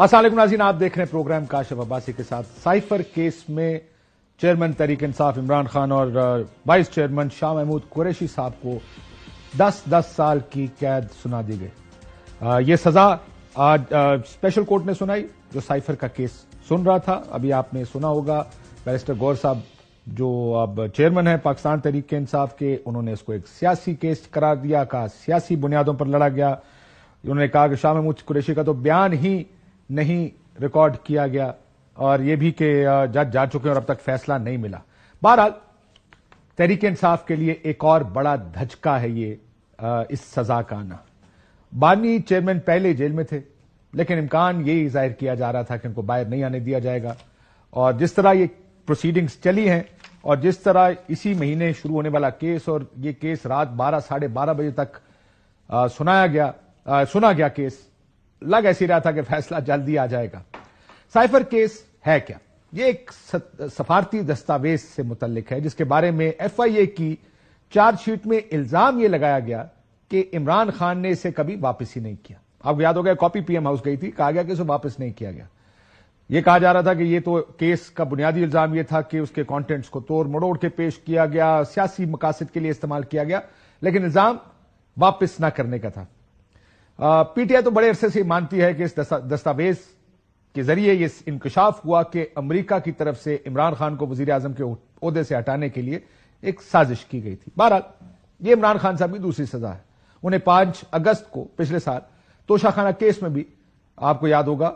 السلام علیکم ناظرین، آپ دیکھ رہے ہیں پروگرام کاشف عباسی کے ساتھ۔ سائفر کیس میں چیئرمین تحریک انصاف عمران خان اور وائس چیئرمین شاہ محمود قریشی صاحب کو 10 سال کی قید سنا دی گئی۔ یہ سزا آج اسپیشل کورٹ نے سنائی جو سائفر کا کیس سن رہا تھا۔ ابھی آپ نے سنا ہوگا بیرسٹر گور صاحب جو اب چیئرمین ہیں پاکستان تحریک انصاف کے، انہوں نے اس کو ایک سیاسی کیس قرار دیا، کہا سیاسی بنیادوں پر لڑا گیا۔ انہوں نے کہا کہ شاہ محمود قریشی کا تو بیان ہی نہیں ریکارڈ کیا گیا اور یہ بھی کہ جج جا چکے اور اب تک فیصلہ نہیں ملا۔ بہرحال تحریک انصاف کے لیے ایک اور بڑا دھچکا ہے یہ اس سزا کا آنا۔ بانی چیئرمین پہلے جیل میں تھے لیکن امکان یہی ظاہر کیا جا رہا تھا کہ ان کو باہر نہیں آنے دیا جائے گا، اور جس طرح یہ پروسیڈنگز چلی ہیں اور جس طرح اسی مہینے شروع ہونے والا کیس اور یہ کیس رات 12-12:30 بجے تک سنا گیا کیس، لگ ایسی رہا تھا کہ فیصلہ جلدی آ جائے گا۔ سائفر کیس ہے کیا؟ یہ ایک سفارتی دستاویز سے متعلق ہے جس کے بارے میں ایف آئی اے کی چارج شیٹ میں الزام یہ لگایا گیا کہ عمران خان نے اسے کبھی واپس ہی نہیں کیا۔ آپ کو یاد ہوگا کاپی پی ایم ہاؤس گئی تھی، کہا گیا کہ اسے واپس نہیں کیا گیا۔ یہ کہا جا رہا تھا کہ یہ تو کیس کا بنیادی الزام یہ تھا کہ اس کے کانٹینٹس کو توڑ مڑوڑ کے پیش کیا گیا، سیاسی مقاصد کے لیے استعمال کیا گیا، لیکن الزام واپس نہ کرنے کا تھا۔ پی ٹی آئی تو بڑے عرصے سے مانتی ہے کہ اس دستاویز کے ذریعے یہ انکشاف ہوا کہ امریکہ کی طرف سے عمران خان کو وزیر اعظم کے عہدے سے ہٹانے کے لیے ایک سازش کی گئی تھی۔ بہرحال یہ عمران خان صاحب کی دوسری سزا ہے۔ انہیں 5 اگست کو پچھلے سال توشہ خانہ کیس میں بھی آپ کو یاد ہوگا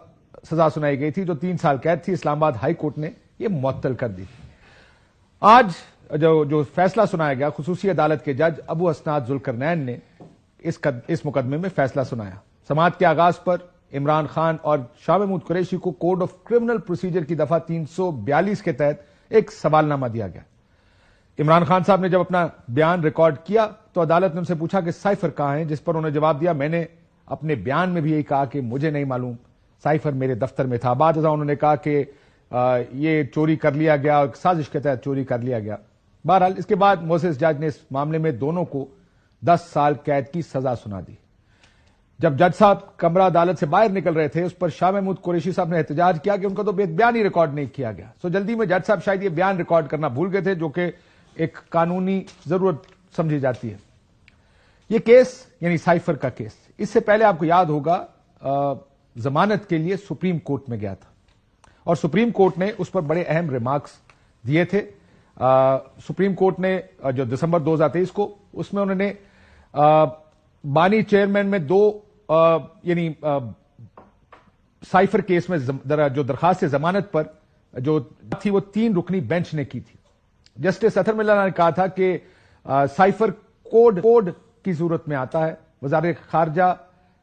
سزا سنائی گئی تھی جو 3 سال قید تھی۔ اسلام آباد ہائی کورٹ نے یہ معطل کر دی تھی۔ آج جو فیصلہ سنایا گیا، خصوصی عدالت کے جج ابو اسناد ذوالقرنین نے اس مقدمے میں فیصلہ سنایا۔ سماعت کے آغاز پر عمران خان اور شاہ محمود قریشی کو کوڈ آف کرمنل پروسیجر کی دفعہ 342 کے تحت ایک سوال نامہ دیا گیا۔ عمران خان صاحب نے جب اپنا بیان ریکارڈ کیا تو عدالت نے ان سے پوچھا کہ سائفر کہاں ہیں، جس پر انہوں نے جواب دیا میں نے اپنے بیان میں بھی یہی کہا کہ مجھے نہیں معلوم، سائفر میرے دفتر میں تھا۔ بعد ازاں انہوں نے کہا کہ یہ چوری کر لیا گیا، سازش کے تحت چوری کر لیا گیا۔ بہرحال اس کے بعد موسس جج نے اس معاملے میں دونوں کو 10 سال قید کی سزا سنا دی۔ جب جج صاحب کمرہ عدالت سے باہر نکل رہے تھے اس پر شاہ محمود قریشی صاحب نے احتجاج کیا کہ ان کا تو بیان ہی ریکارڈ نہیں کیا گیا۔ سو جلدی میں جج صاحب شاید یہ بیان ریکارڈ کرنا بھول گئے تھے جو کہ ایک قانونی ضرورت سمجھی جاتی ہے۔ یہ کیس یعنی سائفر کا کیس اس سے پہلے آپ کو یاد ہوگا ضمانت کے لیے سپریم کورٹ میں گیا تھا اور سپریم کورٹ نے اس پر بڑے اہم ریمارکس دیے تھے۔ سپریم کورٹ نے جو دسمبر 2023 کو اس میں انہوں نے بانی چیئرمین میں 2 یعنی سائفر کیس میں جو درخواست ضمانت پر جو تھی وہ 3 رکنی بینچ نے کی تھی۔ جسٹس اطہر ملا نے کہا تھا کہ سائفر کوڈ کی صورت میں آتا ہے، وزارت خارجہ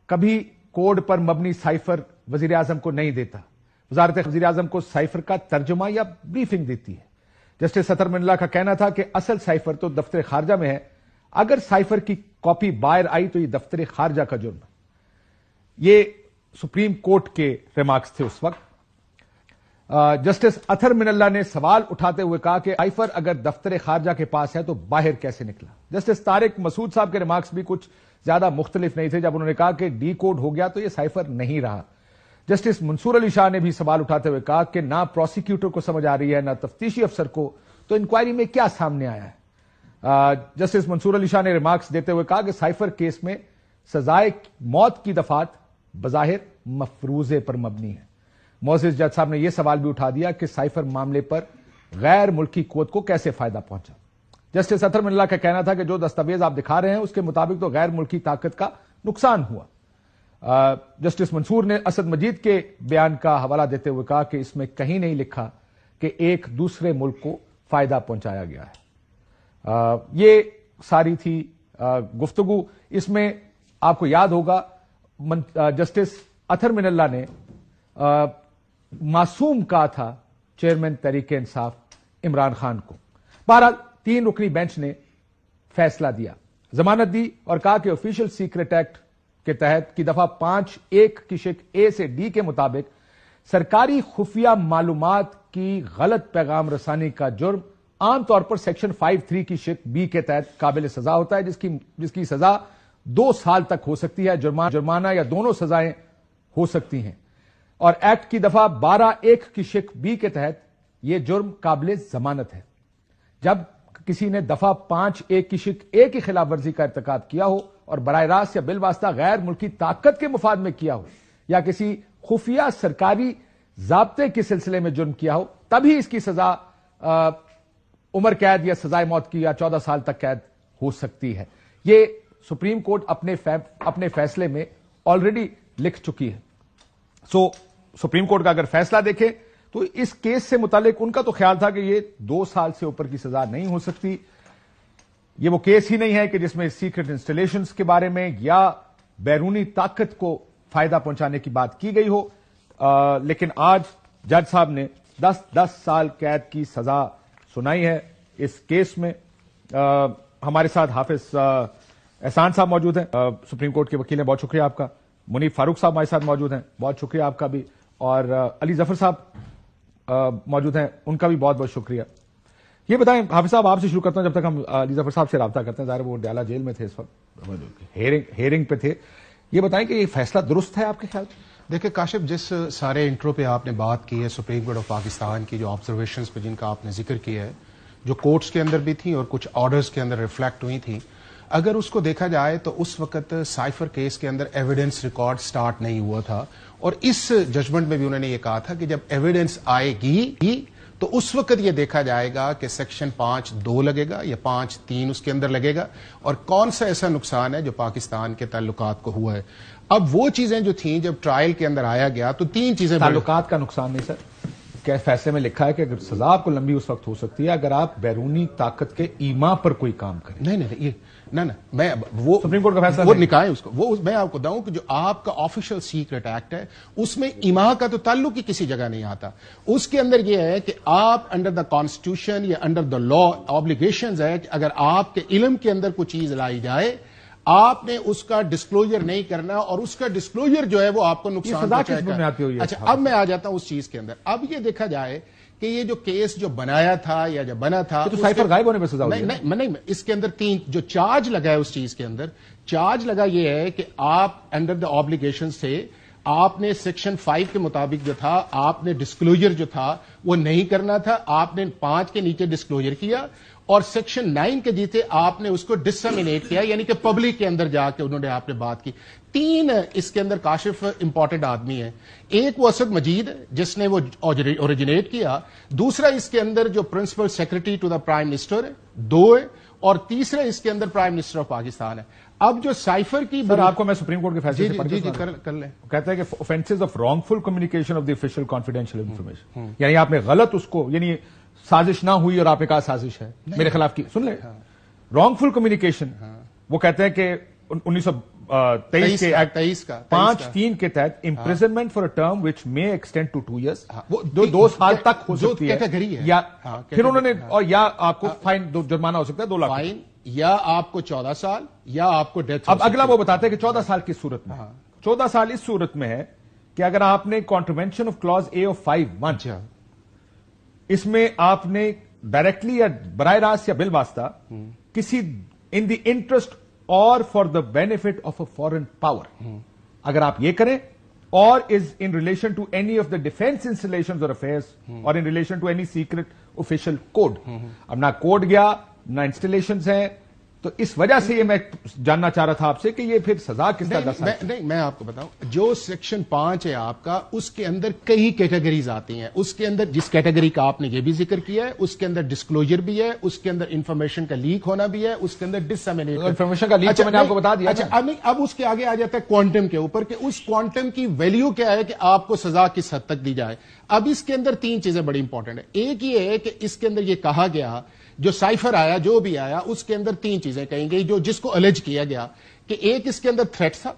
کبھی کوڈ پر مبنی سائفر وزیر اعظم کو نہیں دیتا، وزارت وزیر اعظم کو سائفر کا ترجمہ یا بریفنگ دیتی ہے۔ جسٹس اطہر ملا کا کہنا تھا کہ اصل سائفر تو دفتر خارجہ میں ہے، اگر سائفر کی کاپی باہر آئی تو یہ دفتر خارجہ کا جرم ہے۔ یہ سپریم کورٹ کے ریمارکس تھے اس وقت۔ جسٹس اطہر من اللہ نے سوال اٹھاتے ہوئے کہا کہ سائفر اگر دفتر خارجہ کے پاس ہے تو باہر کیسے نکلا؟ جسٹس طارق مسعود صاحب کے ریمارکس بھی کچھ زیادہ مختلف نہیں تھے جب انہوں نے کہا کہ ڈی کوڈ ہو گیا تو یہ سائفر نہیں رہا۔ جسٹس منصور علی شاہ نے بھی سوال اٹھاتے ہوئے کہا کہ نہ پروسیکیوٹر کو سمجھ آ رہی ہے نہ تفتیشی افسر کو، تو انکوائری میں کیا سامنے آیا ہے؟ جسٹس منصور علی شاہ نے ریمارکس دیتے ہوئے کہا کہ سائفر کیس میں سزائے موت کی دفعات بظاہر مفروضے پر مبنی ہے۔ موسس جج صاحب نے یہ سوال بھی اٹھا دیا کہ سائفر معاملے پر غیر ملکی قوت کو کیسے فائدہ پہنچا؟ جسٹس اطہر من اللہ کا کہنا تھا کہ جو دستاویز آپ دکھا رہے ہیں اس کے مطابق تو غیر ملکی طاقت کا نقصان ہوا۔ جسٹس منصور نے اسد مجید کے بیان کا حوالہ دیتے ہوئے کہا کہ اس میں کہیں نہیں لکھا کہ ایک دوسرے ملک کو فائدہ پہنچایا گیا ہے۔ یہ ساری تھی گفتگو۔ اس میں آپ کو یاد ہوگا جسٹس اطہر من اللہ نے معصوم کہا تھا چیئرمین تحریک انصاف عمران خان کو۔ بہرحال 3 رکنی بینچ نے فیصلہ دیا، ضمانت دی اور کہا کہ آفیشل سیکرٹ ایکٹ کے تحت کی دفعہ 5(1) کی شق اے سے ڈی کے مطابق سرکاری خفیہ معلومات کی غلط پیغام رسانی کا جرم عام طور پر سیکشن 5(3) کی شق بی کے تحت قابل سزا ہوتا ہے، جس کی سزا 2 سال تک ہو سکتی ہے، جرمانہ یا دونوں سزائیں ہو سکتی ہیں۔ اور ایکٹ کی دفعہ 12(1) کی شق بی کے تحت یہ جرم قابل ضمانت ہے. جب کسی نے دفعہ 5(1) کی شق اے کی خلاف ورزی کا ارتکاب کیا ہو اور براہ راست یا بالواسطہ غیر ملکی طاقت کے مفاد میں کیا ہو یا کسی خفیہ سرکاری ضابطے کے سلسلے میں جرم کیا ہو, تبھی اس کی سزا عمر قید یا سزائے موت کی یا 14 سال تک قید ہو سکتی ہے. یہ سپریم کورٹ اپنے فیصلے میں آلریڈی لکھ چکی ہے. سپریم کورٹ کا اگر فیصلہ دیکھیں تو اس کیس سے متعلق ان کا تو خیال تھا کہ یہ 2 سال سے اوپر کی سزا نہیں ہو سکتی. یہ وہ کیس ہی نہیں ہے کہ جس میں سیکرٹ انسٹالیشنز کے بارے میں یا بیرونی طاقت کو فائدہ پہنچانے کی بات کی گئی ہو, لیکن آج جج صاحب نے 10 سال قید کی سزا سنائی ہے اس کیس میں. ہمارے ساتھ حافظ احسان صاحب موجود ہیں, سپریم کورٹ کے وکیل ہیں, بہت شکریہ آپ کا. منیف فاروق صاحب ہمارے ساتھ موجود ہیں, بہت شکریہ آپ کا بھی. اور علی ظفر صاحب موجود ہیں, ان کا بھی بہت بہت شکریہ. یہ بتائیں حافظ صاحب, آپ سے شروع کرتا ہوں جب تک ہم علی ظفر صاحب سے رابطہ کرتے ہیں. ظاہر وہ ڈیالہ جیل میں تھے اس وقت, ہیئرنگ پہ تھے. یہ بتائیں کہ یہ فیصلہ درست ہے آپ کے خیال؟ دیکھیں کاشف, جس سارے انٹرو پہ آپ نے بات کی ہے سپریم کورٹ آف پاکستان کی جو آبزرویشنز پہ جن کا آپ نے ذکر کیا ہے, جو کورٹس کے اندر بھی تھیں اور کچھ آرڈرز کے اندر ریفلیکٹ ہوئی تھیں, اگر اس کو دیکھا جائے تو اس وقت سائفر کیس کے اندر ایویڈنس ریکارڈ سٹارٹ نہیں ہوا تھا. اور اس ججمنٹ میں بھی انہوں نے یہ کہا تھا کہ جب ایویڈنس آئے گی تو اس وقت یہ دیکھا جائے گا کہ سیکشن 5(2) لگے گا یا 5(3) اس کے اندر لگے گا, اور کون سا ایسا نقصان ہے جو پاکستان کے تعلقات کو ہوا ہے. اب وہ چیزیں جو تھیں جب ٹرائل کے اندر آیا گیا تو 3 چیزیں. تعلقات کا نقصان نہیں سر, کیا فیصلے میں لکھا ہے کہ اگر سزا آپ کو لمبی اس وقت ہو سکتی ہے اگر آپ بیرونی طاقت کے ایما پر کوئی کام کریں. نہیں, میں وہ سپریم کورٹ کا فیصلہ وہ نکالیں اس کو. وہ میں آپ کو بتاؤں کہ جو آپ کا آفیشیل سیکرٹ ایکٹ ہے اس میں ایما کا تو تعلق ہی کسی جگہ نہیں آتا. اس کے اندر یہ ہے کہ آپ انڈر دا کانسٹیٹیوشن یا انڈر دا لا آبلیگیشنز ہے کہ اگر آپ کے علم کے اندر کوئی چیز لائی جائے آپ نے اس کا ڈسکلوجر نہیں کرنا, اور اس کا ڈسکلوجر جو ہے وہ آپ کو نقصان پہنچائے گا. اچھا, اب میں آ جاتا ہوں اس چیز کے اندر. اب یہ دیکھا جائے کہ یہ جو کیس جو بنایا تھا یا جو بنا تھا تو سائفر غائب ہونے پہ سزا ہوئی. نہیں, اس کے اندر 3 جو چارج لگا ہے اس چیز کے اندر, چارج لگا یہ ہے کہ آپ انڈر دا آبلیگیشن سے آپ نے سیکشن 5 کے مطابق جو تھا آپ نے ڈسکلوجر جو تھا وہ نہیں کرنا تھا, آپ نے 5 کے نیچے ڈسکلوجر کیا, اور سیکشن 9 کے جیتے آپ نے اس کو ڈسمینیٹ کیا, یعنی کہ پبلک کے اندر جا کے انہوں نے آپ نے بات کی. 3 اس کے اندر کاشف امپورٹنٹ آدمی ہیں. ایک وہ اسد مجید جس نے وہ اوریجنیٹ کیا, دوسرا اس کے اندر جو principal secretary to the prime minister ہے 2 ہے, اور تیسرا اس کے اندر پرائم منسٹر آف پاکستان ہے. اب جو سائفر کی سر آپ کو میں سپریم کورٹ کے فیصلے سے جی کر لیں. کہتا ہے کہ offenses of wrongful communication of the official confidential information, یعنی آپ نے غلط اس کو, یعنی سازش نہ ہوئی اور آپ نے کہا سازش ہے میرے خلاف کی. سن لیں, رانگ فل کمیونیکیشن وہ کہتے ہیں کہ 1923 کے ایکٹ 5(3) کے تحت imprisonment for a term which may extend to 2 years, جو 2 سال تک ہو سکتی ہے, یا پھر انہوں نے, اور یا آپ کو فائن جرمانہ ہو سکتا ہے 2 لاکھ فائن, یا آپ کو 14 سال یا آپ کو ڈیتھ. اب اگلا وہ بتاتے ہیں کہ 14 سال کی صورت میں, 14 سال اس صورت میں ہے کہ اگر آپ نے کانٹروینشن آف کلوز اے آف 5(1) اس میں آپ نے ڈائریکٹلی یا براہ راست یا بالواسطہ کسی in the interest or for the benefit of a foreign power, اگر آپ یہ کریں, or is in relation to any of the defence installations or affairs, or in relation to any secret official code. اب نہ code گیا نہ installations ہیں, تو اس وجہ سے یہ میں جاننا چاہ رہا تھا آپ سے کہ یہ پھر سزا کس طرح. نہیں, میں آپ کو بتاؤں, جو سیکشن 5 ہے آپ کا, اس کے اندر کئی کیٹیگریز آتی ہیں. اس کے اندر جس کیٹیگری کا آپ نے یہ بھی ذکر کیا ہے, اس کے اندر ڈسکلوجر بھی ہے, اس کے اندر انفارمیشن کا لیک ہونا بھی ہے, اس کے اندر ڈسمینیٹ انفارمیشن کا لیک, میں نے آپ کو بتا دیا. اچھا, اب اس کے آگے آ جاتا ہے کوانٹم کے اوپر کہ اس کوانٹم کی ویلیو کیا ہے کہ آپ کو سزا کس حد تک دی جائے. اب اس کے اندر 3 چیزیں بڑی امپورٹنٹ ہیں. ایک یہ ہے کہ اس کے اندر یہ کہا گیا, جو سائفر آیا جو بھی آیا اس کے اندر 3 چیزیں کہیں گئی جو جس کو الج کیا گیا, کہ ایک اس کے اندر تھریٹ تھا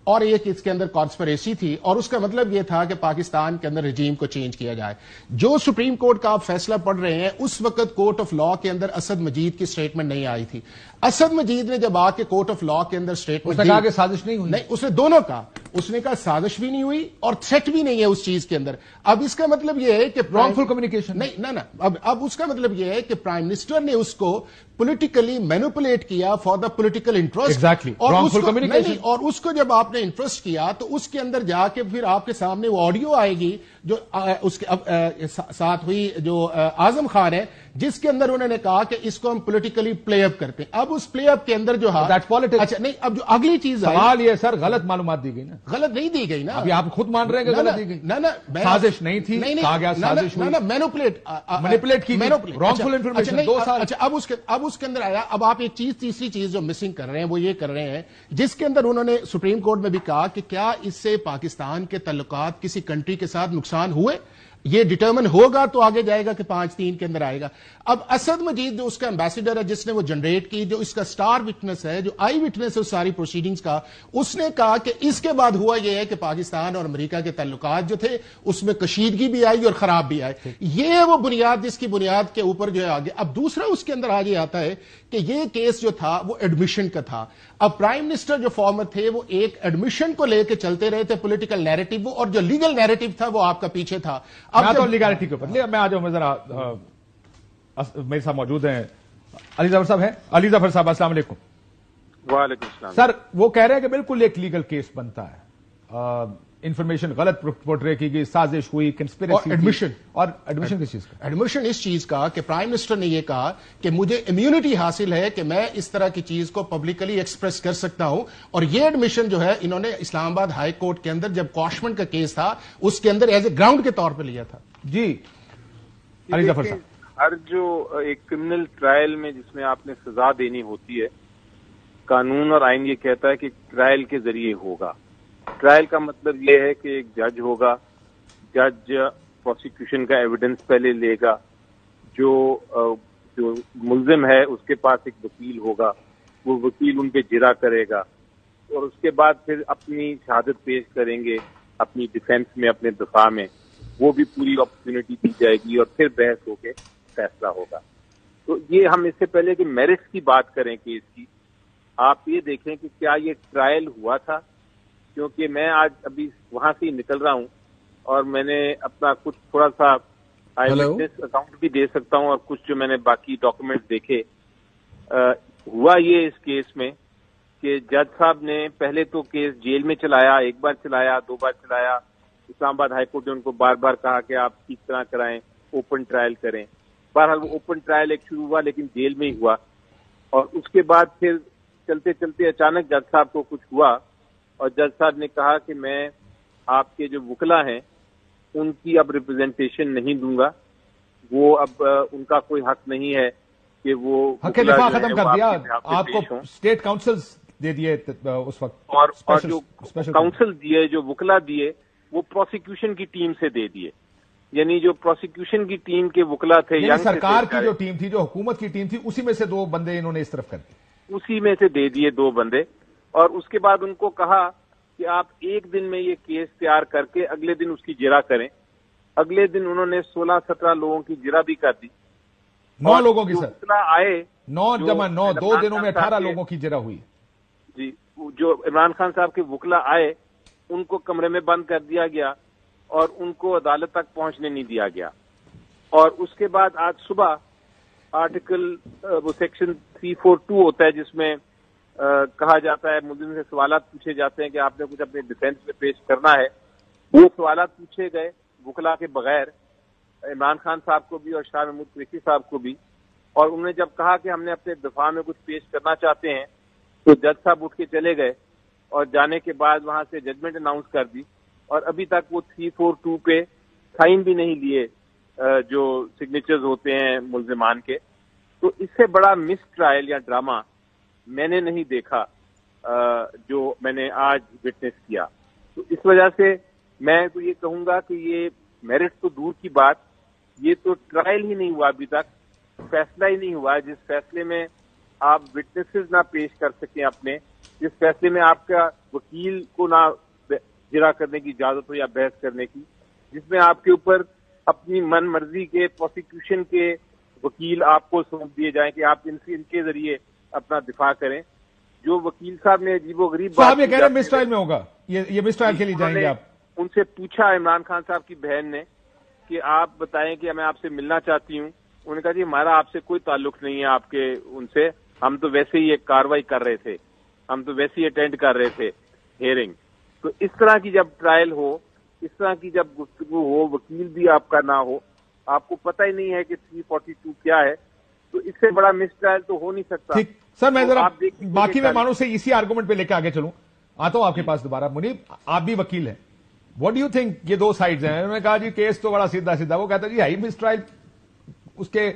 اور ایک اس کے اندر کانسپریسی تھی, اور اس کا مطلب یہ تھا کہ پاکستان کے اندر رجیم کو چینج کیا جائے. جو سپریم کورٹ کا آپ فیصلہ پڑھ رہے ہیں اس وقت کورٹ آف لا کے اندر اسد مجید کی سٹیٹمنٹ نہیں آئی تھی. اسد مجید نے جب آ کے کورٹ آف لا کے اندر سٹیٹمنٹ کہا کہ سازش نہیں ہوئی, نہیں, اس نے دونوں کا, اس نے کہا سازش بھی نہیں ہوئی اور تھریٹ بھی نہیں ہے اس چیز کے اندر. اب اس کا مطلب یہ ہے کہ رانگفل کمیونیکیشن نہیں نا اب اس کا مطلب یہ ہے کہ پرائم منسٹر نے اس کو پولیٹیکلی مینوپولیٹ کیا فار دا پولیٹیکل انٹرسٹ. اور اس کو جب آپ نے انٹرسٹ کیا تو اس کے اندر جا کے پھر آپ کے سامنے وہ آڈیو آئے گی جو اس کے ساتھ ہوئی جو اعظم خان ہے, جس کے اندر انہوں نے کہا کہ اس کو ہم پولیٹیکلی پلے اپ کرتے ہیں. اب اس پلے اپ کے اندر جو ہے اچھا نہیں, اب جو اگلی چیز سوال یہ سر غلط معلومات دی گئی نا. غلط نہیں دی گئی نا, ابھی آپ خود مان رہے ہیں کہ غلط دی گئی. سازش نہیں تھی, کہا گیا سازش ہوئی, مینیپولیٹ کی, رانگفل انفارمیشن 2 سال. اچھا اب اس کے اندر آیا. اب آپ ایک چیز تیسری چیز جو مسنگ کر رہے ہیں وہ یہ کر رہے ہیں جس کے اندر انہوں نے سپریم کورٹ میں بھی کہا کہ کیا اس سے پاکستان کے تعلقات کسی کنٹری کے ساتھ نقصان ہوئے, یہ ڈٹرمن ہوگا تو آگے جائے گا کہ 5-3 کے اندر آئے گا. اب اسد مجید جو اس کا ایمبیسیڈر ہے جس نے وہ جنریٹ کی, جو اس کا سٹار وٹنس ہے, جو آئی وٹنس ہے اس ساری پروسیڈنگز کا, اس نے کہا کہ اس کے بعد ہوا یہ ہے کہ پاکستان اور امریکہ کے تعلقات جو تھے اس میں کشیدگی بھی آئی اور خراب بھی آئے. یہ وہ بنیاد جس کی بنیاد کے اوپر جو ہے آگے. اب دوسرا اس کے اندر آج یہ آتا ہے کہ یہ کیس جو تھا وہ ایڈمیشن کا تھا. اب پرائم منسٹر جو فارمر تھے وہ ایک ایڈمیشن کو لے کے چلتے رہے تھے, پولیٹیکل نیریٹو, اور جو لیگل نیریٹو تھا وہ آپ کا پیچھے تھا. اب تو لیگلٹی کے اوپر میں آ جاؤں, میں ذرا میرے ساتھ موجود ہیں علی ظفر صاحب. ہیں علی ظفر صاحب, السلام علیکم. وعلیکم السلام. سر وہ کہہ رہے ہیں کہ بالکل ایک لیگل کیس بنتا ہے, انفارمیشن غلط پورٹرے کی گئی, سازش ہوئی, کنسپیریسی, ایڈمیشن کس چیز کا؟ ایڈمیشن اس چیز کا کہ پرائم منسٹر نے یہ کہا کہ مجھے امیونٹی حاصل ہے کہ میں اس طرح کی چیز کو پبلکلی ایکسپریس کر سکتا ہوں. اور یہ ایڈمیشن جو ہے انہوں نے اسلام آباد ہائی کورٹ کے اندر جب کوشمن کا کیس تھا اس کے اندر ایز اے گراؤنڈ کے طور پہ لیا تھا. جی علی ظفر صاحب, ہر جو ایک کرمنل ٹرائل میں جس میں آپ نے سزا دینی ہوتی ہے, قانون اور آئین یہ کہتا ہے کہ ٹرائل کے ذریعے ہوگا. ٹرائل کا مطلب یہ ہے کہ ایک جج ہوگا, جج پروسیکیوشن کا ایویڈنس پہلے لے گا, جو ملزم ہے اس کے پاس ایک وکیل ہوگا, وہ وکیل ان پہ جرا کرے گا, اور اس کے بعد پھر اپنی شہادت پیش کریں گے اپنی ڈیفینس میں, اپنے دفاع میں, وہ بھی پوری اپرچونٹی دی جائے گی اور پھر بحث ہو کے فیصلہ ہوگا. تو یہ ہم اس سے پہلے کہ میرٹس کی بات کریں کیس کی, آپ یہ دیکھیں کہ کیا یہ ٹرائل ہوا تھا, کیونکہ میں آج ابھی وہاں سے ہی نکل رہا ہوں اور میں نے اپنا کچھ تھوڑا سا آئی وٹنس اکاؤنٹ بھی دے سکتا ہوں اور کچھ جو میں نے باقی ڈاکومنٹ دیکھے. ہوا یہ اس کیس میں کہ جج صاحب نے پہلے تو کیس جیل میں چلایا, 1 بار چلایا, 2 بار چلایا. اسلام آباد ہائی کورٹ نے ان کو بار بار کہا کہ آپ ٹھیک طرح کرائیں, اوپن ٹرائل کریں. بہرحال وہ اوپن ٹرائل ایک شروع ہوا لیکن جیل میں ہی ہوا, اور اس کے بعد پھر چلتے چلتے اچانک جج صاحب کو کچھ ہوا اور جج صاحب نے کہا کہ میں آپ کے جو وکلا ہیں ان کی اب ریپرزینٹیشن نہیں دوں گا, وہ اب ان کا کوئی حق نہیں ہے کہ وہ حق دفاع ختم کر دیا, آپ کو اسٹیٹ کاؤنسلز دے دیے اس وقت, اور جو کاؤنسل دیے, جو وکلا دیے, وہ پروسیکیوشن کی ٹیم سے دے دیے. یعنی جو پروسیکیوشن کی ٹیم کے وکلا تھے, یعنی سرکار کی جو ٹیم تھی, جو حکومت کی ٹیم تھی, اسی میں سے 2 بندے انہوں نے اس طرف کر دیے, اسی میں سے دے دیے 2 بندے. اور اس کے بعد ان کو کہا کہ آپ 1 دن میں یہ کیس تیار کر کے اگلے دن اس کی جرا کریں. اگلے دن انہوں نے 16-17 لوگوں کی جرا بھی کر دی. 9 لوگوں کی سر آئے 9 جمع 9 2 دنوں میں 18 لوگوں کی جرا ہوئی. جی, جو عمران خان صاحب کے وکلا آئے ان کو کمرے میں بند کر دیا گیا اور ان کو عدالت تک پہنچنے نہیں دیا گیا. اور اس کے بعد آج صبح آرٹیکل وہ سیکشن 342 ہوتا ہے جس میں کہا جاتا ہے ملزم سے سوالات پوچھے جاتے ہیں کہ آپ نے کچھ اپنے ڈیفینس میں پیش کرنا ہے. وہ سوالات پوچھے گئے وکلا کے بغیر, عمران خان صاحب کو بھی اور شاہ محمود قریشی صاحب کو بھی, اور انہوں نے جب کہا کہ ہم نے اپنے دفاع میں کچھ پیش کرنا چاہتے ہیں تو جج صاحب اٹھ کے چلے گئے اور جانے کے بعد وہاں سے ججمنٹ اناؤنس کر دی, اور ابھی تک وہ 342 پہ سائن بھی نہیں لیے جو سگنیچرز ہوتے ہیں ملزمان کے. تو اس سے بڑا مس ٹرائل یا ڈرامہ میں نے نہیں دیکھا جو میں نے آج وٹنس کیا. تو اس وجہ سے میں تو یہ کہوں گا کہ یہ میرٹ تو دور کی بات, یہ تو ٹرائل ہی نہیں ہوا ابھی تک, فیصلہ ہی نہیں ہوا. جس فیصلے میں آپ وٹنسز نہ پیش کر سکیں اپنے, جس فیصلے میں آپ کا وکیل کو نہ جرا کرنے کی اجازت ہو یا بحث کرنے کی, جس میں آپ کے اوپر اپنی من مرضی کے پروسیکیوشن کے وکیل آپ کو سونپ دیے جائیں کہ آپ ان کے ذریعے اپنا دفاع کریں. جو وکیل صاحب نے عجیب و غریب صاحب یہ کہہ رہے ہیں مس ٹرائل میں ہوگا, یہ مس ٹرائل کے لیے جائیں گے آپ؟ ان سے پوچھا عمران خان صاحب کی بہن نے کہ آپ بتائیں کہ میں آپ سے ملنا چاہتی ہوں. انہوں نے کہا جی ہمارا آپ سے کوئی تعلق نہیں ہے آپ کے ان سے, ہم تو ویسے ہی ایک کاروائی کر رہے تھے, ہم تو ویسے ہی اٹینڈ کر رہے تھے ہیئرنگ. تو اس طرح کی جب ٹرائل ہو, اس طرح کی جب گفتگو ہو, وکیل بھی آپ کا نہ ہو, آپ کو پتہ ہی نہیں ہے کہ 342 کیا ہے, تو اس سے بڑا مس ٹرائل تو ہو نہیں سکتا. ٹھیک سر, میں ذرا باقی مہمانوں سے اسی آرگومنٹ پہ لے کے آگے چلوں. آتا ہوں آپ کے پاس دوبارہ. منیب, آپ بھی وکیل ہیں, واٹ ڈو یو تھنک؟ یہ دو سائڈز ہیں. انہوں نے کہا جی کیس تو بڑا سیدھا سیدھا, وہ کہتا ہے جی ہائی مس ٹرائل. اس کے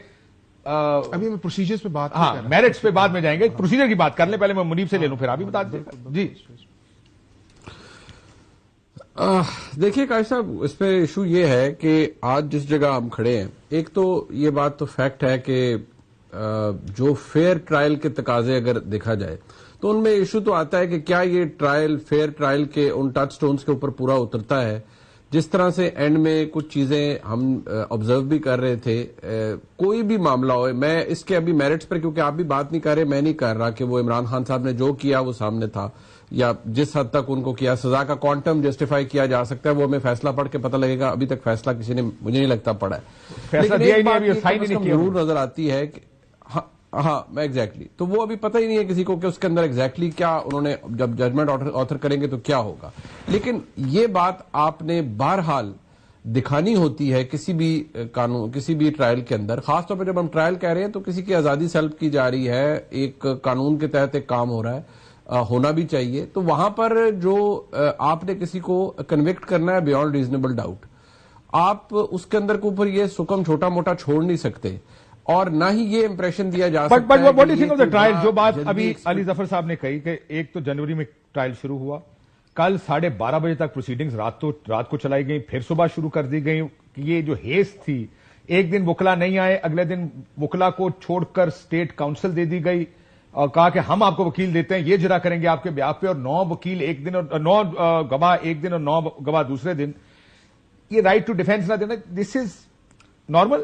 ابھی میں پروسیجرز پہ بات, ہاں میرٹس پہ بعد میں جائیں گے, پروسیجر کی بات کر لیں پہلے. میں منیب سے لے لوں پھر آپ بھی بتا دیجیے. جی دیکھیے قائد صاحب, اس پہ ایشو یہ ہے کہ آج جس جگہ ہم کھڑے ہیں, ایک تو یہ بات تو فیکٹ ہے کہ جو فیئر ٹرائل کے تقاضے اگر دیکھا جائے تو ان میں ایشو تو آتا ہے کہ کیا یہ ٹرائل فیئر ٹرائل کے ان ٹچ سٹونز کے اوپر پورا اترتا ہے. جس طرح سے اینڈ میں کچھ چیزیں ہم آبزرو بھی کر رہے تھے, کوئی بھی معاملہ ہوئے, میں اس کے ابھی میرٹس پر کیونکہ آپ بھی بات نہیں کر رہے, میں نہیں کر رہا کہ وہ عمران خان صاحب نے جو کیا وہ سامنے تھا, یا جس حد تک ان کو کیا سزا کا کوانٹم جسٹیفائی کیا جا سکتا ہے, وہ ہمیں فیصلہ پڑھ کے پتہ لگے گا. ابھی تک فیصلہ کسی نے مجھے نہیں لگتا پڑا ہے, لیکن ایک بات ضرور نظر آتی ہے کہ ہاں میں ایگزیکٹلی تو وہ ابھی پتہ ہی نہیں ہے کسی کو کہ اس کے اندر ایگزیکٹلی کیا انہوں نے جب ججمنٹ آتھر کریں گے تو کیا ہوگا. لیکن یہ بات آپ نے بہرحال دکھانی ہوتی ہے کسی بھی قانون, کسی بھی ٹرائل کے اندر, خاص طور پہ جب ہم ٹرائل کہہ رہے ہیں تو کسی کی آزادی سلب کی جا رہی ہے, ایک قانون کے تحت ایک کام ہو رہا ہے, ہونا بھی چاہیے. تو وہاں پر جو آپ نے کسی کو کنوکٹ کرنا ہے بیونڈ ریزنیبل ڈاؤٹ, آپ اس کے اندر کے اوپر یہ سکم چھوٹا موٹا چھوڑ نہیں سکتے, اور نہ ہی یہ امپریشن دیا جا سکتا ہے. What do you think of the trial? جو بات ابھی علی ظفر صاحب نے کہی کہ 1 تو جنوری میں ٹرائل شروع ہوا, کل 12:30 بجے تک پروسیڈنگز رات کو چلائی گئی, پھر صبح شروع کر دی گئی. یہ جو ہیس تھی, ایک دن وکلا نہیں آئے, اگلے دن وکلا کو چھوڑ کر اسٹیٹ کاؤنسل دے دی گئی اور کہا کہ ہم آپ کو وکیل دیتے ہیں, یہ جرا کریں گے آپ کے بیاہ پہ, اور 9 وکیل ایک دن اور 9 گواہ ایک دن اور 9 گواہ دوسرے دن. یہ رائٹ ٹو ڈیفینس نہ دینا, دس از نارمل؟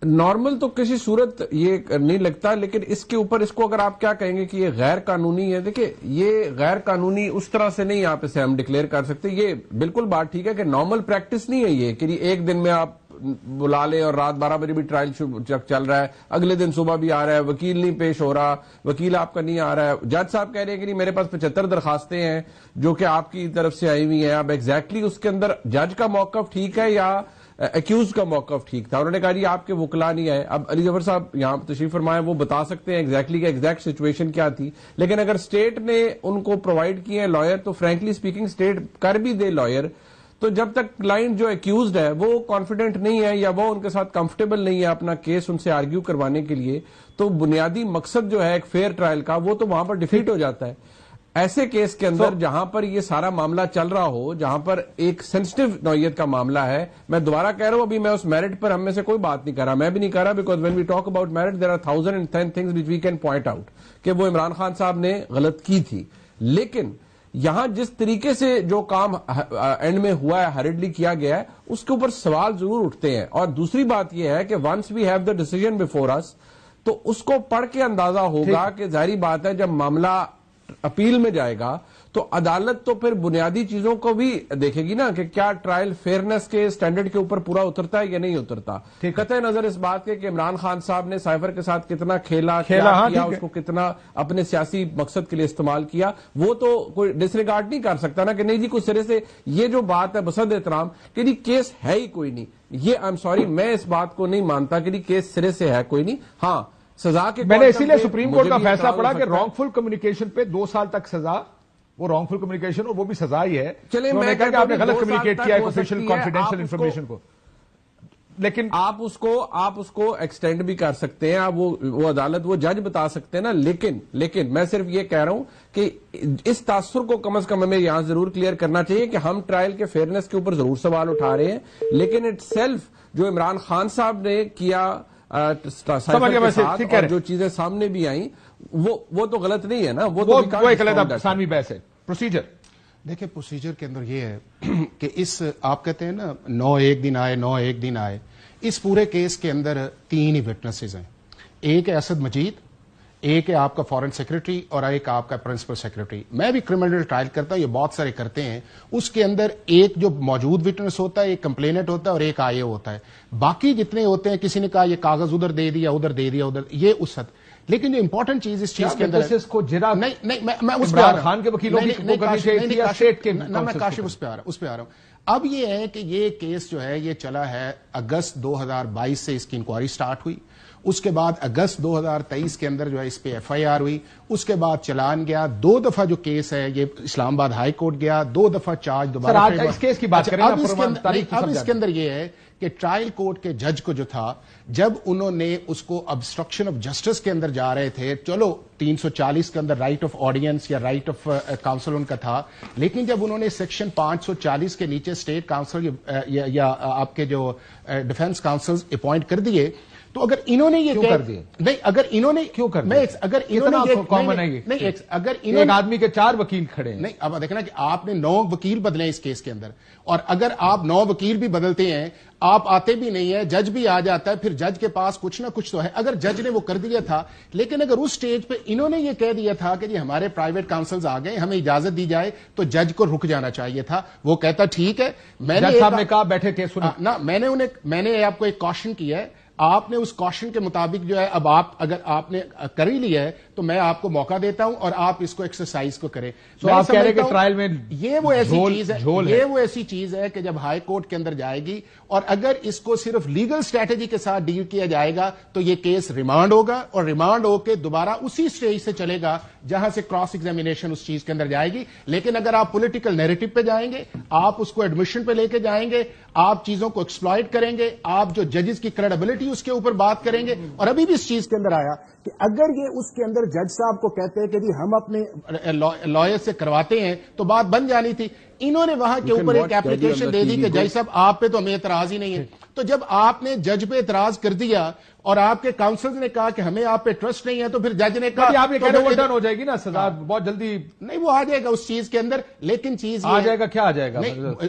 نارمل تو کسی صورت یہ نہیں لگتا, لیکن اس کے اوپر اس کو اگر آپ کیا کہیں گے کہ یہ غیر قانونی ہے, دیکھیں یہ غیر قانونی اس طرح سے نہیں آپ اسے ہم ڈکلیئر کر سکتے. یہ بالکل بات ٹھیک ہے کہ نارمل پریکٹس نہیں ہے یہ کہ ایک دن میں آپ بلا لیں اور رات 12 بجے بھی ٹرائل چل رہا ہے, اگلے دن صبح بھی آ رہا ہے, وکیل نہیں پیش ہو رہا, وکیل آپ کا نہیں آ رہا ہے, جج صاحب کہہ رہے ہیں کہ میرے پاس 75 درخواستیں ہیں جو کہ آپ کی طرف سے آئی ہوئی ہیں. اب ایگزیکٹلی اس کے اندر جج کا موقف ٹھیک ہے یا ایکیوز کا موقف ٹھیک تھا؟ انہوں نے کہا جی آپ کے وکلا نہیں آئے. اب علی ظفر صاحب یہاں تشریف فرمائے, وہ بتا سکتے ہیں ایگزیکٹلی کہ ایگزیکٹ سچویشن کیا تھی. لیکن اگر اسٹیٹ نے ان کو پرووائڈ کیے ہیں لائر, تو فرینکلی اسپیکنگ اسٹیٹ کر بھی دے لائر, تو جب تک کلائنٹ جو ایکیوزڈ ہے وہ کانفیڈنٹ نہیں ہے یا وہ ان کے ساتھ کمفرٹیبل نہیں ہے اپنا کیس ان سے آرگیو کروانے کے لیے, تو بنیادی مقصد جو ہے ایک فیئر ٹرائل کا وہ تو وہاں پر ڈیفیٹ ہو جاتا ہے. ایسے کیس کے اندر جہاں پر یہ سارا معاملہ چل رہا ہو, جہاں پر ایک سینسٹیو نوعیت کا معاملہ ہے, میں دوبارہ کہہ رہا ہوں ابھی میں اس میرٹ پر ہم میں سے کوئی بات نہیں کر رہا, میں بھی نہیں کر رہا, because when we talk about merit there are 1010 things which we can point out کہ وہ عمران خان صاحب نے غلط کی تھی. لیکن یہاں جس طریقے سے جو کام اینڈ میں ہوا ہے, ہریڈلی کیا گیا ہے, اس کے اوپر سوال ضرور اٹھتے ہیں. اور دوسری بات یہ ہے کہ once we have the decision before us, تو اس کو پڑھ کے اندازہ ہوگا کہ ظاہری بات ہے جب معاملہ اپیل میں جائے گا تو عدالت تو پھر بنیادی چیزوں کو بھی دیکھے گی نا کہ کیا ٹرائل فیئرنس کے سٹینڈرڈ کے اوپر پورا اترتا ہے یا نہیں اترتا. قطع نظر اس بات کے کہ عمران خان صاحب نے سائفر کے ساتھ کتنا کھیلا کیا, اس کو کتنا اپنے سیاسی مقصد کے لیے استعمال کیا, وہ تو کوئی ڈس ریگارڈ نہیں کر سکتا نا کہ نہیں جی کوئی سرے سے یہ جو بات ہے بصد احترام کہ جی کیس ہے ہی کوئی نہیں. یہ آئی ایم سوری, میں اس بات کو نہیں مانتا کہ جی کیس سرے سے ہے کوئی نہیں. ہاں سزا کے, میں نے اسی لیے سپریم کورٹ کا فیصلہ پڑا کہ رانگ فل کمیونیکیشن پہ 2 سال تک سزا, وہ رانگ فل کمیونیکیشن اور وہ بھی سزا ہی ہے. چلے میں کہا کہ آپ نے غلط کمیونیکیٹ کیا ہے آفیشیل کانفیڈینشیل انفارمیشن کو, لیکن آپ اس کو ایکسٹینڈ بھی کر سکتے ہیں, آپ وہ عدالت وہ جج بتا سکتے ہیں نا. لیکن میں صرف یہ کہہ رہا ہوں کہ اس تاثر کو کم از کم ہمیں یہاں ضرور کلیئر کرنا چاہیے کہ ہم ٹرائل کے فیئرنس کے اوپر ضرور سوال اٹھا رہے ہیں, لیکن اٹ سیلف جو عمران خان صاحب نے کیا اور جو چیزیں سامنے بھی آئیں وہ تو غلط نہیں ہے نا, وہ ایک علیحدہ ثانوی بحث ہے. پروسیجر دیکھیں, پروسیجر کے اندر یہ ہے کہ اس آپ کہتے ہیں نا 9 ایک دن آئے, اس پورے کیس کے اندر 3 ہی وٹنسز ہیں. ایک ہے اسد مجید, ایک ہے آپ کا فارن سیکرٹری اور ایک آپ کا پرنسپل سیکرٹری. میں بھی کرمنل ٹرائل کرتا ہوں, یہ بہت سارے کرتے ہیں. اس کے اندر ایک جو موجود وٹنس ہوتا ہے, ایک کمپلینٹ ہوتا ہے اور ایک آئے ہوتا ہے. باقی جتنے ہوتے ہیں کسی نے کہا یہ کاغذ ادھر دے دیا ادھر دے دیا ادھر, یہ اس حد. لیکن جو امپورٹنٹ چیز اس چیز کے اندر میں اس پہ خان کے وکیلوں میں کاشف اس پہ آ رہا ہوں. اب یہ ہے کہ یہ کیس جو ہے یہ چلا ہے اگست 2022 سے اس کی انکوائری سٹارٹ ہوئی. اس کے بعد اگست 2023 کے اندر جو ہے اس پہ ایف آئی آر ہوئی. اس کے بعد چلان گیا. 2 دفعہ جو کیس ہے یہ اسلام آباد ہائی کورٹ گیا. 2 دفعہ چارج دوبارہ. اس کیس کی بات کریں. اب اس کے اندر یہ ہے کہ ٹرائل کورٹ کے جج کو جو تھا, جب انہوں نے اس کو obstruction آف جسٹس کے اندر جا رہے تھے, چلو 340 کے اندر رائٹ آف آڈینس یا رائٹ آف کاؤنسل ان کا تھا, لیکن جب انہوں نے سیکشن 540 کے نیچے اسٹیٹ کاؤنسل یا آپ کے جو ڈیفنس کاؤنسل اپوائنٹ کر دیے, تو اگر انہوں نے یہ کیوں کر دیے؟ نہیں, اگر انہوں نے کیوں کر دیے, اگر انہوں نے نہیں, اگر ایک آدمی کے 4 وکیل کھڑے ہیں. نہیں, اب دیکھنا کہ آپ نے 9 وکیل بدلے اس کیس کے اندر, اور اگر آپ 9 وکیل بھی بدلتے ہیں, آپ آتے بھی نہیں ہے, جج بھی آ جاتا ہے, پھر جج کے پاس کچھ نہ کچھ تو ہے. اگر جج نے وہ کر دیا تھا, لیکن اگر اس سٹیج پہ انہوں نے یہ کہہ دیا تھا کہ جی ہمارے پرائیویٹ کاؤنسلز آ گئے, ہمیں اجازت دی جائے, تو جج کو رک جانا چاہیے تھا. وہ کہتا ٹھیک ہے, میں نے کہا بیٹھے کیس نا, میں نے آپ کو ایک کوشچن کیا ہے, آپ نے اس کوشچن کے مطابق جو ہے, اب آپ اگر آپ نے کر ہی لیا ہے تو میں آپ کو موقع دیتا ہوں اور آپ اس کو ایکسرسائز کو کریں. آپ کہہ رہے ہیں کہ ٹرائل میں یہ وہ ایسی چیز ہے کہ جب ہائی کورٹ کے اندر جائے گی, اور اگر اس کو صرف لیگل اسٹریٹجی کے ساتھ ڈیل کیا جائے گا تو یہ کیس ریمانڈ ہوگا, اور ریمانڈ ہو کے دوبارہ اسی سٹیج سے چلے گا جہاں سے کراس ایگزامینیشن اس چیز کے اندر جائے گی. لیکن اگر آپ پولیٹیکل نیریٹو پہ جائیں گے, آپ اس کو ایڈمیشن پہ لے کے جائیں گے, آپ چیزوں کو ایکسپلائٹ کریں گے, آپ جو ججز کی کریڈیبلٹی اس کے اوپر بات کریں گے. اور ابھی بھی اس چیز کے اندر آیا کہ اگر یہ اس کے اندر جج صاحب کو کہتے ہیں کہ جی ہم اپنے لائر سے کرواتے ہیں تو بات بن جانی تھی. انہوں نے وہاں کے اوپر ایک اپلیکیشن دے دی کہ جج صاحب آپ پہ تو ہمیں اعتراض ہی نہیں ہے. تو جب آپ نے جج پہ اعتراض کر دیا اور آپ کے کاؤنسل نے کہا کہ ہمیں آپ پہ ٹرسٹ نہیں ہے, تو پھر جج نے کہا آپ یہ کہہ رہے ہیں ٹرن ہو جائے گی نا سزا بہت جلدی. نہیں, وہ آ جائے گا اس چیز کے اندر, لیکن چیز آ جائے گا. کیا آ جائے گا؟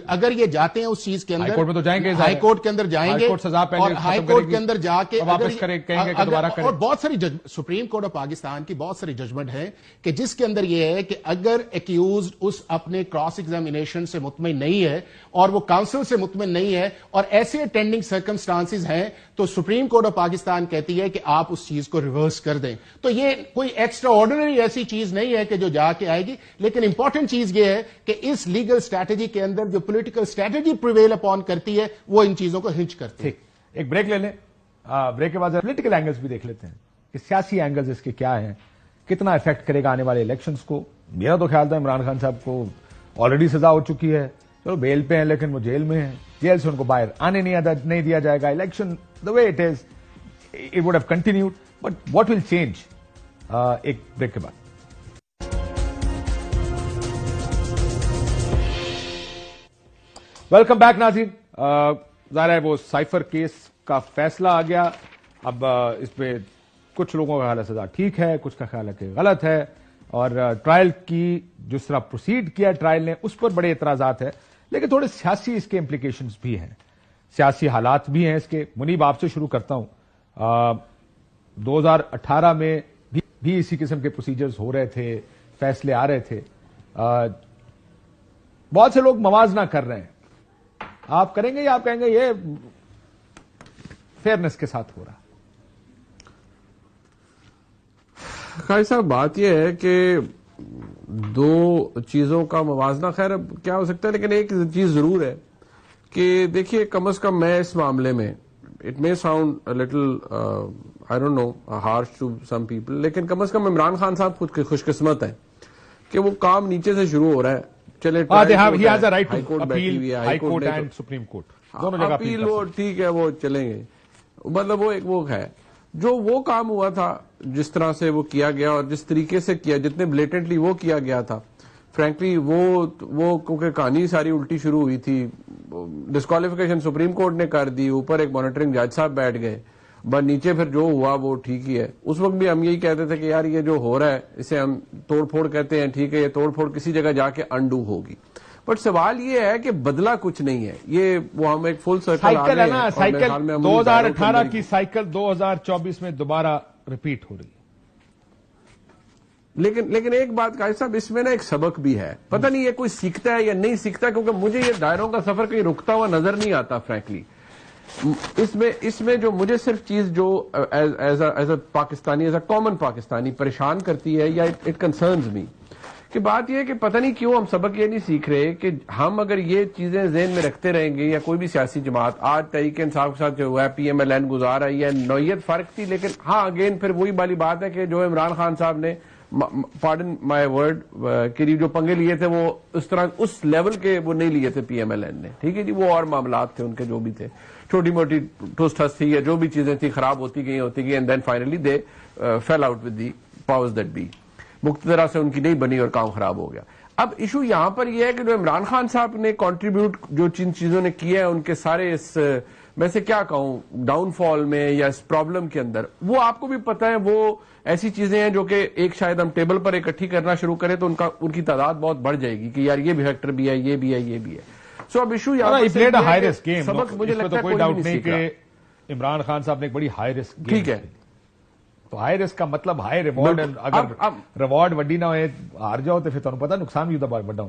اگر یہ جاتے ہیں اس چیز کے اندر, ہائی کورٹ میں تو جائیں گے, ہائی کورٹ کے اندر جائیں گے, اور ہائی کورٹ کے اندر جا کے واپس کریں گے دوبارہ کریں. اور بہت ساری سپریم کورٹ آف پاکستان کی بہت ساری ججمنٹ ہے کہ جس کے اندر یہ ہے کہ اگر ایکیوزڈ اس اپنے کراس ایگزامینیشن سے مطمئن نہیں ہے اور وہ کاؤنسل سے مطمئن نہیں ہے اور ایسے اٹینڈنگ سرکمسٹانسز ہیں, تو سپریم کورٹ آف پاکستان کہتی ہے کہ آپ اس چیز کو ریورس کر دیں. تو یہ کوئی ایکسٹرا آرڈنری ایسی چیز نہیں ہے کہ جو جا کے آئے گی, لیکن امپورٹنٹ چیز یہ ہے کہ اس لیگل اسٹریٹجی کے اندر جو پولیٹیکل اسٹریٹجی پریویل اپون کرتی ہے وہ ان چیزوں کو ہنچ کرتی ہے. ایک بریک لے لیں, بریک کے بعد پولیٹیکل اینگلز بھی دیکھ لیتے ہیں کہ سیاسی اینگلز اس کے کیا ہیں, کتنا افیکٹ کرے گا آنے والے الیکشنز کو. میرا تو خیال تھا عمران خان صاحب کو آلریڈی سزا ہو چکی ہے, چلو بیل پہ ہیں, لیکن وہ جیل میں ہیں, جیل سے ان کو باہر آنے نہیں دیا جائے گا. Election the way it is, it would have continued, but what will change? ایک بریک کے بعد. ویلکم بیک ناظرین. ظاہر ہے وہ سائفر کیس کا فیصلہ آ گیا. اب اس پہ کچھ لوگوں کا خیال ہے سزا ٹھیک ہے, کچھ کا خیال ہے کہ غلط ہے, اور ٹرائل کی جس طرح پروسیڈ کیا ٹرائل نے اس پر بڑے اعتراضات ہیں, لیکن تھوڑے سیاسی اس کے امپلیکیشنز بھی ہیں, سیاسی حالات بھی ہیں اس کے. منیب آپ سے شروع کرتا ہوں. 2018 میں بھی اسی قسم کے پروسیجرز ہو رہے تھے, فیصلے آ رہے تھے, بہت سے لوگ موازنہ کر رہے ہیں. آپ کریں گے یا آپ کہیں گے یہ فیئرنس کے ساتھ ہو رہا؟ خیر صاحب, بات یہ ہے کہ دو چیزوں کا موازنہ خیر اب کیا ہو سکتا ہے, لیکن ایک چیز ضرور ہے کہ دیکھیے کم از کم میں اس معاملے میں, it may sound little I don't know harsh to some people, لیکن کم از کم عمران خان صاحب خود خوش قسمت ہیں کہ وہ کام نیچے سے شروع ہو رہا ہے. چلے high court and supreme court appeal, وہ ٹھیک ہے, وہ چلیں گے. مطلب وہ ایک وہ ہے جو وہ کام ہوا تھا, جس طرح سے وہ کیا گیا اور جس طریقے سے کیا, جتنے بلیٹنٹلی وہ کیا گیا تھا, فرینکلی وہ کیونکہ کہانی ساری الٹی شروع ہوئی تھی. ڈسکوالیفیکیشن سپریم کورٹ نے کر دی, اوپر ایک مانیٹرنگ جج صاحب بیٹھ گئے, بس نیچے پھر جو ہوا وہ ٹھیک ہی ہے. اس وقت بھی ہم یہی کہتے تھے کہ یار یہ جو ہو رہا ہے اسے ہم توڑ پھوڑ کہتے ہیں, ٹھیک ہے, یہ توڑ پھوڑ کسی جگہ جا کے انڈو ہوگی. بٹ سوال یہ ہے کہ بدلا کچھ نہیں ہے, یہ وہ ہم ایک فل سائیکل ہے نا, سائیکل 2018 کی سائیکل 2024 میں دوبارہ ریپیٹ ہو رہی ہے. لیکن ایک بات قائد صاحب، اس میں نا ایک سبق بھی ہے. پتہ نہیں یہ کوئی سیکھتا ہے یا نہیں سیکھتا، کیونکہ مجھے یہ دائروں کا سفر کہیں رکتا ہوا نظر نہیں آتا فرینکلی. اس میں جو مجھے صرف چیز جو as a Pakistani, as a common Pakistani پریشان کرتی ہے یا اٹ کنسرنز می، کہ بات یہ ہے کہ پتہ نہیں کیوں ہم سبق یہ نہیں سیکھ رہے کہ ہم اگر یہ چیزیں ذہن میں رکھتے رہیں گے، یا کوئی بھی سیاسی جماعت، آج تحریک انصاف کے ساتھ جو ہوا ہے، پی ایم ایل این گزار ہے، یہ نوعیت فرق تھی، لیکن ہاں اگین پھر وہی والی بات ہے کہ جو عمران خان صاحب نے، پارڈن مائی ورڈ، کہ جو پنگے لیے تھے وہ اس طرح اس لیول کے وہ نہیں لیے تھے پی ایم ایل این نے. ٹھیک ہے جی، وہ اور معاملات تھے ان کے جو بھی تھے، چھوٹی موٹی ٹوسٹ ہس تھی یا جو بھی چیزیں تھی خراب ہوتی گئی and then finally they fell out with the powers that be. مقتدرہ سے ان کی نہیں بنی اور کام خراب ہو گیا. اب ایشو یہاں پر یہ ہے کہ جو عمران خان صاحب نے کنٹریبیوٹ جو جن چیزوں نے کیا ہے ان کے سارے اس میں سے کیا کہوں ڈاؤن فال میں یا اس پرابلم کے اندر، وہ آپ کو بھی پتہ ہے وہ ایسی چیزیں ہیں جو کہ ایک شاید ہم ٹیبل پر اکٹھی کرنا شروع کریں تو ان کی تعداد بہت بڑھ جائے گی کہ یار یہ بھی فیکٹر بھی ہے، یہ بھی ہے، یہ بھی ہے. سو اب ایشو یہاں پر سبق مجھے لگتا ہے کوئی ڈاؤٹ نہیں کہ عمران خان صاحب نے ایک بڑی ہائی رسک گیم. ٹھیک ہے، تو ہائی رسک کا مطلب ہائی ریوارڈ. اگر ریوارڈ وڈی نہ ہوئے، ہار جاؤ تو پھر تمہیں پتا نقصان بھی ہوتا بڑا ہوتا،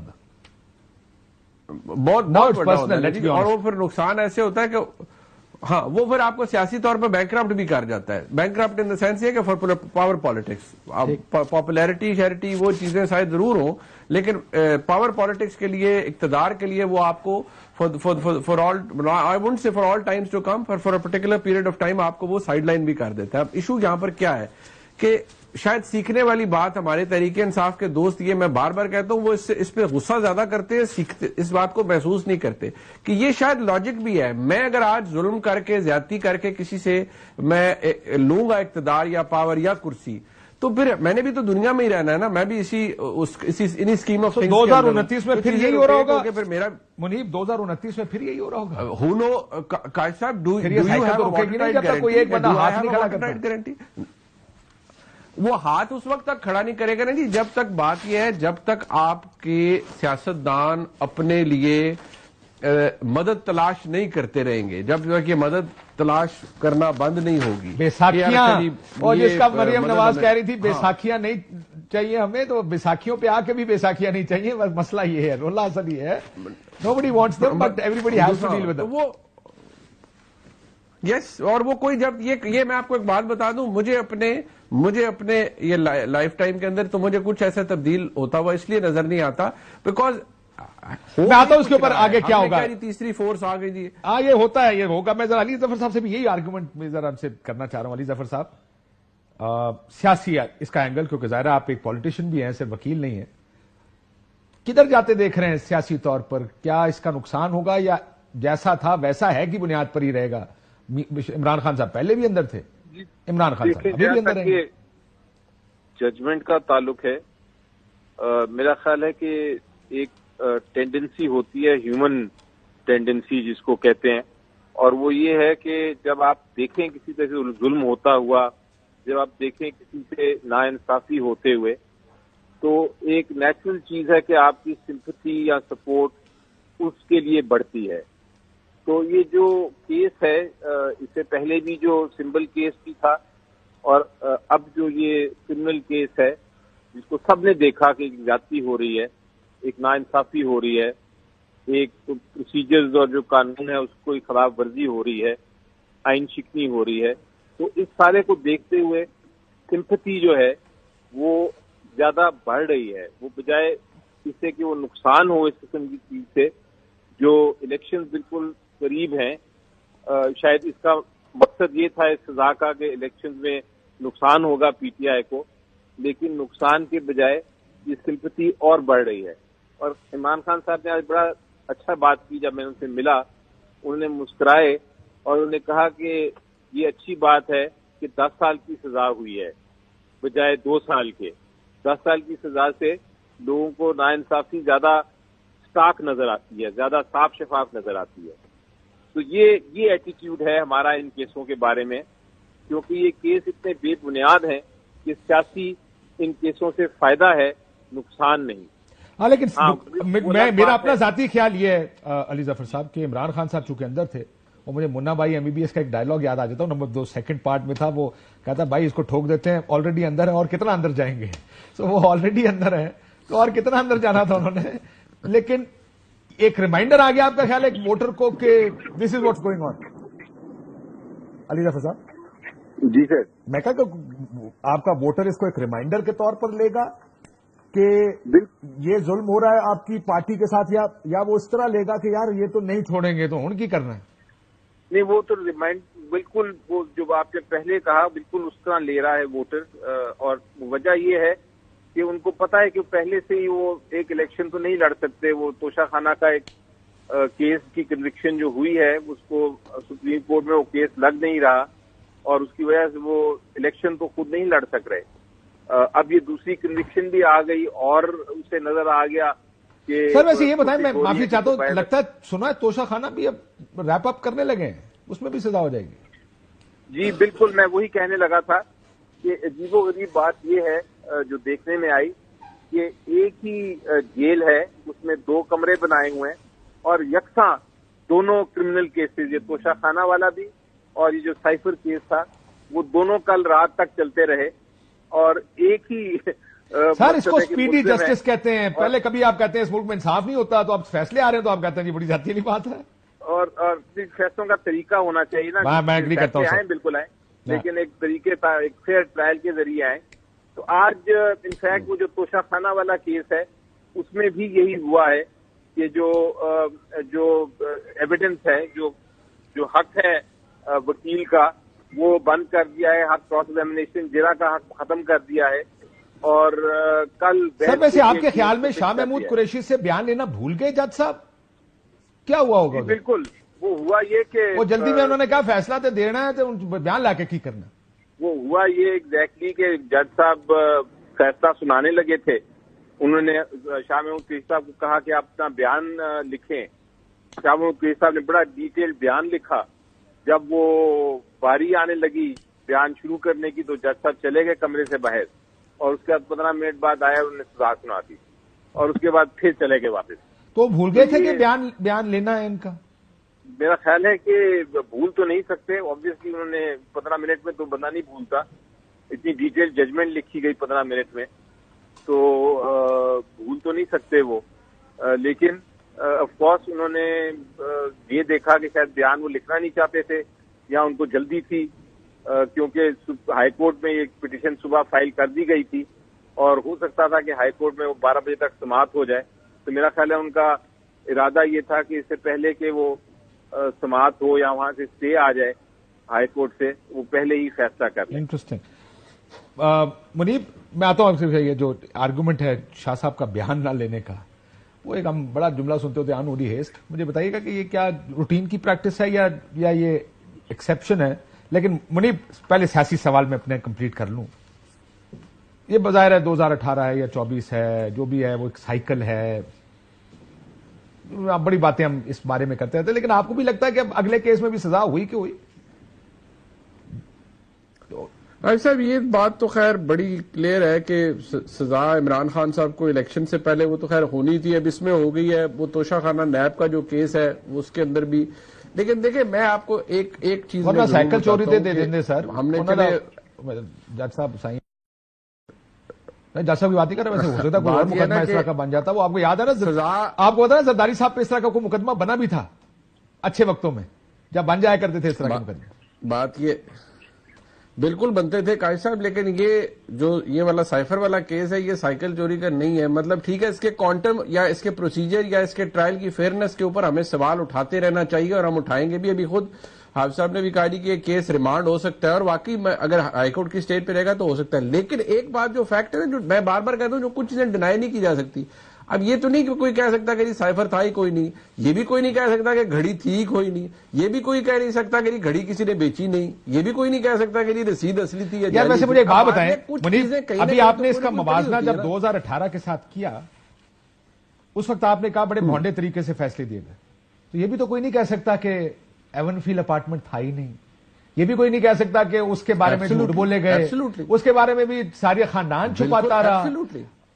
بہت بڑا ہوتا ہے. اور وہ پھر نقصان ایسے ہوتا ہے کہ ہاں وہ پھر آپ کو سیاسی طور پر بینکرپٹ بھی کر جاتا ہے. بینکرپٹ ان دا سینس یہ کہ فار پاور پالیٹکس، پاپولیرٹی شیرٹی وہ چیزیں شاید ضرور ہوں، لیکن پاور پالیٹکس کے لیے، اقتدار کے لیے وہ آپ کو for all, I won't say for all times to come, for a particular period of time آپ کو وہ سائڈ لائن بھی کر دیتا ہے. اب ایشو یہاں پر کیا ہے کہ شاید سیکھنے والی بات ہمارے تحریک انصاف کے دوست، یہ میں بار بار کہتا ہوں، وہ اس پہ غصہ زیادہ کرتے ہیں، سیکھتے اس بات کو محسوس نہیں کرتے کہ یہ شاید لاجک بھی ہے. میں اگر آج ظلم کر کے، زیادتی کر کے کسی سے میں لوں گا اقتدار یا پاور یا کرسی، تو پھر میں نے بھی تو دنیا میں ہی رہنا ہے نا، میں بھی اسی اسکیم آف 2029 میں پھر یہی ہو رہا ہوگا. پھر میرا منیب 2029 میں پھر یہی ہو رہا ہوگا. ہو نو قائد صاحب، ڈو یو ہیو کوئی ایک بندہ ہاتھ نہیں کھڑا کرتا گارنٹی؟ وہ ہاتھ اس وقت تک کھڑا نہیں کرے گا نا جی، جب تک بات یہ ہے، جب تک آپ کے سیاستدان اپنے لیے مدد تلاش نہیں کرتے رہیں گے، جب تک یہ مدد تلاش کرنا بند نہیں ہوگی. بیساکھیاں، اور جس کا مریم نواز کہہ رہی تھی بیساکھیاں نہیں چاہیے ہمیں، تو بیساکھیوں پہ آ کے بھی بیساکھیاں نہیں چاہیے. بس مسئلہ یہ ہے، رولہ اصل یہ ہے، nobody wants them but everybody has to deal with them. یس. اور وہ کوئی جب یہ میں آپ کو ایک بات بتا دوں، مجھے اپنے یہ لائف ٹائم کے اندر تو مجھے کچھ ایسا تبدیل ہوتا ہوا اس لیے نظر نہیں آتا، بیکاز میں آتا ہوں اس کے اوپر آگے کیا ہوگا. تیسری فورس آ گئی جی. ہاں یہ ہوتا ہے، یہ ہوگا. میں ذرا علی ظفر صاحب سے بھی یہی آرگومنٹ میں ذرا سے کرنا چاہ رہا ہوں. علی ظفر صاحب، سیاسی اس کا اینگل، کیونکہ ظاہر آپ ایک پولیٹیشین بھی ہیں، صرف وکیل نہیں ہیں، کدھر جاتے دیکھ رہے ہیں سیاسی طور پر؟ کیا اس کا نقصان ہوگا یا جیسا تھا ویسا ہے کی بنیاد پر ہی رہے گا؟ عمران خان صاحب پہلے بھی اندر تھے، عمران خان صاحب ابھی بھی اندر ہیں. ججمنٹ کا تعلق ہے، میرا خیال ہے کہ ایک ٹینڈنسی ہوتی ہے، ہیومن ٹینڈنسی جس کو کہتے ہیں، اور وہ یہ ہے کہ جب آپ دیکھیں کسی طرح سے ظلم ہوتا ہوا، جب آپ دیکھیں کسی سے ناانصافی ہوتے ہوئے، تو ایک نیچرل چیز ہے کہ آپ کی سمپتھی یا سپورٹ اس کے لیے بڑھتی ہے. تو یہ جو کیس ہے، اس سے پہلے بھی جو سمبل کیس بھی تھا، اور اب جو یہ کرمنل کیس ہے جس کو سب نے دیکھا کہ زیادتی ہو رہی ہے، ایک ناانصافی ہو رہی ہے، ایک پروسیجرز اور جو قانون ہے اس کو خلاف ورزی ہو رہی ہے، آئین شکنی ہو رہی ہے. تو اس سارے کو دیکھتے ہوئے سمپتھی جو ہے وہ زیادہ بڑھ رہی ہے، وہ بجائے اس سے کہ وہ نقصان ہو اس قسم کی چیز سے. جو الیکشن بالکل قریب ہیں، شاید اس کا مقصد یہ تھا اس سزا کا کہ الیکشن میں نقصان ہوگا پی ٹی آئی کو، لیکن نقصان کے بجائے یہ سمپتھی اور بڑھ رہی ہے. اور عمران خان صاحب نے آج بڑا اچھا بات کی، جب میں ان سے ملا انہوں نے مسکرائے اور انہوں نے کہا کہ یہ اچھی بات ہے کہ 10 سال کی سزا ہوئی ہے بجائے 2 سال کے. 10 سال کی سزا سے لوگوں کو ناانصافی زیادہ سٹاک نظر آتی ہے، زیادہ صاف شفاف نظر آتی ہے. تو یہ ایٹیٹیوڈ ہے ہمارا ان کیسوں کے بارے میں، کیونکہ یہ کیس اتنے بے بنیاد ہیں کہ سیاسی ان کیسوں سے فائدہ ہے، نقصان نہیں. ہاں لیکن میرا اپنا ذاتی خیال یہ ہے علی ظفر صاحب کہ عمران خان صاحب چونکہ اندر تھے، اور مجھے منا بھائی MBBS کا ایک ڈائلگ یاد آ جاتا نمبر 2 سیکنڈ پارٹ میں تھا, وہ کہتا بھائی اس کو ٹھوک دیتے ہیں, آلریڈی اندر ہے اور کتنا اندر جائیں گے. سو وہ آلریڈی اندر ہے تو اور کتنا اندر جانا تھا انہوں نے. لیکن ایک ریمائنڈر آ گیا آپ کا خیال ہے ایک ووٹر کو کہ دس is what's going on. Ali Zafar صاحب. جی سر. میں کہا کہ آپ کا ووٹر اس کو ایک ریمائنڈر کے طور پر لے گا کہ یہ ظلم ہو رہا ہے آپ کی پارٹی کے ساتھ, یا وہ اس طرح لے گا کہ یار یہ تو نہیں چھوڑیں گے تو ان کی کرنا ہے. نہیں, وہ تو بالکل وہ جو آپ نے پہلے کہا بالکل اس طرح لے رہا ہے ووٹر. اور وجہ یہ ہے کہ ان کو پتا ہے کہ پہلے سے ہی وہ ایک الیکشن تو نہیں لڑ سکتے. وہ توشہ خانہ کا ایک کیس کی کنوکشن جو ہوئی ہے اس کو سپریم کورٹ میں وہ کیس لگ نہیں رہا اور اس کی وجہ سے وہ الیکشن تو خود نہیں لڑ سک رہے. اب یہ دوسری کنوکشن بھی آ گئی اور اسے نظر آ گیا کہ سر ویسے یہ بتائیں, میں معافی چاہتا ہوں, لگتا ہے سنا ہے توشہ خانہ بھی اب ریپ اپ کرنے لگے ہیں, اس میں بھی سزا ہو جائے گی. جی بالکل, میں وہی کہنے لگا تھا کہ عجیب و غریب بات یہ ہے جو دیکھنے میں آئی کہ ایک ہی جیل ہے, اس میں 2 کمرے بنائے ہوئے ہیں اور یکساں دونوں کرمنل کیسز, یہ توشہ خانہ والا بھی اور یہ جو سائفر کیس تھا, وہ دونوں کل رات تک چلتے رہے. اور ایک ہی سر اس کو اسپیڈی جسٹس کہتے ہیں. پہلے کبھی آپ کہتے ہیں اس ملک میں انصاف نہیں ہوتا, تو اب فیصلے آ رہے ہیں تو آپ کہتے ہیں یہ بڑی ذاتی والی بات ہے. اور فیصلوں کا طریقہ ہونا چاہیے نا. میں ایگری کرتا ہوں سر. بالکل آئے, لیکن ایک طریقے کا ایک فیئر ٹرائل کے ذریعے آئے. تو آج انفیکٹ وہ جو توشہ خانہ والا کیس ہے اس میں بھی یہی ہوا ہے کہ جو ایویڈنس ہے, جو حق ہے وکیل کا وہ بند کر دیا ہے, حق کراس ایگزامینیشن جرا کا حق ختم کر دیا ہے. اور کل سر ویسے آپ کے خیال میں شاہ محمود قریشی سے بیان لینا بھول گئے جج صاحب, کیا ہوا ہوگا؟ بالکل وہ ہوا یہ کہ وہ جلدی میں انہوں نے کہا فیصلہ تو دینا ہے تو بیان لا کے کی کرنا. وہ ہوا یہ ایگزیکٹلی کہ جج صاحب فیصلہ سنانے لگے تھے, انہوں نے شاہ محمود قریشی صاحب کو کہا کہ آپ اپنا بیان لکھیں. شاہ محمود قریشی صاحب نے بڑا ڈیٹیل بیان لکھا. جب وہ باری آنے لگی بیان شروع کرنے کی تو جج صاحب چلے گئے کمرے سے باہر, اور اس کے بعد 15 منٹ بعد آیا, انہوں نے سزا سنا دی اور اس کے بعد پھر چلے گئے واپس. تو بھول گئے تھے کہ بیان لینا ہے ان کا؟ میرا خیال ہے کہ بھول تو نہیں سکتے, آبویسلی انہوں نے 15 منٹ میں تو بندہ نہیں بھولتا, اتنی ڈیٹیل ججمنٹ لکھی گئی 15 منٹ میں, تو بھول تو نہیں سکتے وہ. لیکن آف کورس انہوں نے یہ دیکھا کہ شاید بیان وہ لکھنا نہیں چاہتے تھے یا ان کو جلدی تھی, کیونکہ ہائی کورٹ میں ایک پٹیشن صبح فائل کر دی گئی تھی اور ہو سکتا تھا کہ ہائی کورٹ میں وہ 12 بجے تک سماعت ہو جائے. تو میرا خیال ہے ان کا ارادہ یہ تھا کہ اس سے پہلے کہ وہ سماعت ہو یا وہاں سے اسٹے آ جائے ہائی کورٹ سے, وہ پہلے ہی فیصلہ کر لیں. انٹرسٹنگ. منیب میں آتا ہوں آپ سے, یہ جو آرگومنٹ ہے شاہ صاحب کا بیان نہ لینے کا, وہ ایک ہم بڑا جملہ سنتے ہوتے آن اوڈی ہیسٹ, مجھے بتائیے گا کہ یہ کیا روٹین کی پریکٹس ہے یا یہ ایکسیپشن ہے؟ لیکن منیب پہلے سیاسی سوال میں اپنے کمپلیٹ کر لوں. یہ بظاہر ہے 2018 ہے یا 24 ہے, جو بھی ہے وہ ایک سائیکل ہے, بڑی باتیں ہم اس بارے میں کرتے رہتے, لیکن آپ کو بھی لگتا ہے کہ اب اگلے کیس میں بھی سزا ہوئی کہ ہوئی؟ صاحب یہ بات تو خیر بڑی کلیئر ہے کہ سزا عمران خان صاحب کو الیکشن سے پہلے وہ تو خیر ہونی تھی, اب اس میں ہو گئی ہے. وہ توشہ خانہ نیب کا جو کیس ہے اس کے اندر بھی. لیکن دیکھیں میں آپ کو ایک چیز سائیکل چوری دے دیں سر, ہم نے جج صاحب صحیح نہیں, جج صاحب کی بات ہی کر رہے, ویسے ہو سکتا کوئی اور مقدمہ اس طرح کا بن جاتا. وہ آپ کو یاد ہے نا, آپ کو پتا نا زرداری صاحب پہ اس طرح کا کوئی مقدمہ بنا بھی تھا اچھے وقتوں میں, جب بن جایا کرتے تھے اس طرح کے مقدمے. بات یہ بالکل بنتے تھے قائد صاحب, لیکن یہ والا سائفر والا کیس ہے, یہ سائیکل چوری کا نہیں ہے. مطلب ٹھیک ہے اس کے کوانٹم یا اس کے پروسیجر یا اس کے ٹرائل کی فیئرنیس کے اوپر ہمیں سوال اٹھاتے رہنا چاہیے اور ہم اٹھائیں گے بھی. ابھی خود حافظ صاحب نے بھی کہا کہ یہ کیس ریمانڈ ہو سکتا ہے اور واقعی اگر ہائی کورٹ کی اسٹیج پہ رہے گا تو ہو سکتا ہے. لیکن ایک بات جو فیکٹ ہے نا, جو میں بار بار کہتا ہوں, جو کچھ چیزیں ڈینائی نہیں کی جا سکتی. اب یہ تو نہیں کہ کوئی کہہ سکتا کہ سائفر تھا ہی کوئی نہیں, یہ بھی کوئی نہیں کہہ سکتا کہ گھڑی تھی کوئی نہیں, یہ بھی کوئی کہہ نہیں سکتا کہ گھڑی کسی نے بیچی نہیں, یہ بھی کوئی نہیں کہہ سکتا کہ رسید اصلی تھی. یار ویسے مجھے ایک بات بتائیں منیب, ابھی آپ نے اس کا موازنہ جب 2018 کے ساتھ کیا, اس وقت آپ نے کہا بڑے بھونڈے طریقے سے فیصلے دیے گئے, تو یہ بھی تو کوئی نہیں کہہ سکتا کہ ایون فیلڈ اپارٹمنٹ تھا ہی نہیں. یہ بھی کوئی نہیں کہہ سکتا کہ اس کے بارے میں جھوٹ بولے گئے, اس کے بارے میں بھی سارے خاندان چھپاتا رہا.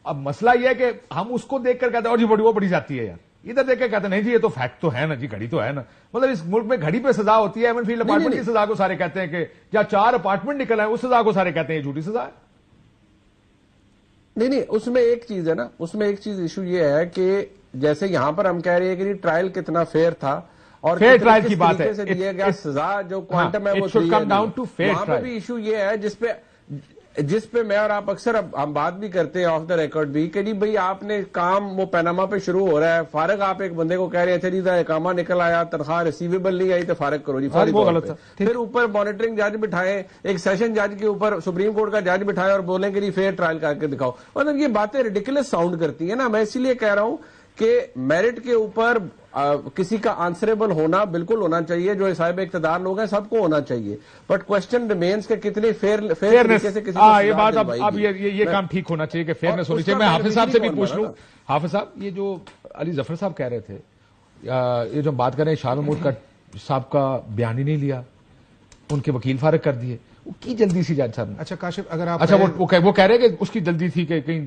اب مسئلہ یہ ہے کہ ہم اس کو دیکھ کر کہتے ہیں اور جی وہ بڑی جاتی ہے یار, ادھر دیکھ کے کہتے ہیں نہیں جی یہ تو فیکٹ تو ہے نا جی، گھڑی تو ہے نا. مطلب اس ملک میں گھڑی پہ سزا ہوتی ہے، ایون فیلڈ اپارٹمنٹ کی سزا کو سارے کہتے ہیں کہ یا 4 اپارٹمنٹ نکل آئے اس سزا کو سارے کہتے ہیں یہ جھوٹی سزا ہے. نہیں اس میں ایک چیز ہے نا، اس میں ایک چیز ایشو یہ ہے کہ جیسے یہاں پر ہم کہہ رہے ہیں کہ ٹرائل کتنا فیئر تھا اور فیئر ٹرائل کی بات ہے، دیا گیا سزا جو کوانٹم ہے وہ وہاں پہ بھی ایشو یہ ہے جس پہ میں اور آپ اکثر ہم بات بھی کرتے ہیں آف دا ریکارڈ بھی کہ جی بھائی آپ نے کام وہ پیناما پہ شروع ہو رہا ہے، فارغ آپ ایک بندے کو کہہ رہے ہیں جی اقامہ نکل آیا، تنخواہ ریسیویبل نہیں آئی تو فارغ کرو جی فوری طور پہ. پھر اوپر مانیٹرنگ جج بٹھائے، ایک سیشن جج کے اوپر سپریم کورٹ کا جج بٹھائے اور بولیں کہ جی فیئر ٹرائل کر کے دکھاؤ. مطلب یہ باتیں ریڈیکولس ساؤنڈ کرتی ہیں نا. میں اسی لیے کہہ رہا ہوں کہ میرٹ کے اوپر کسی کا آنسریبل ہونا بالکل ہونا چاہیے، جو صاحب اقتدار لوگ ہیں سب کو ہونا چاہیے، بٹ کوشچن ریمینز کہ کتنے فیئرنس سے کسی کو یہ بات اب یہ کام ٹھیک ہونا چاہیے کہ فیئرنس ہونی چاہیے. میں حافظ صاحب سے بھی پوچھ لوں. حافظ صاحب یہ جو علی ظفر صاحب کہہ رہے تھے، یہ جو بات کر رہے ہیں شاہ محمود صاحب کا بیان ہی نہیں لیا، ان کے وکیل فارغ کر دیے، وہ کی جلدی سی جج صاحب نے. اچھا کاشف اگر آپ وہ کہہ رہے کہ اس کی جلدی تھی کہ کہیں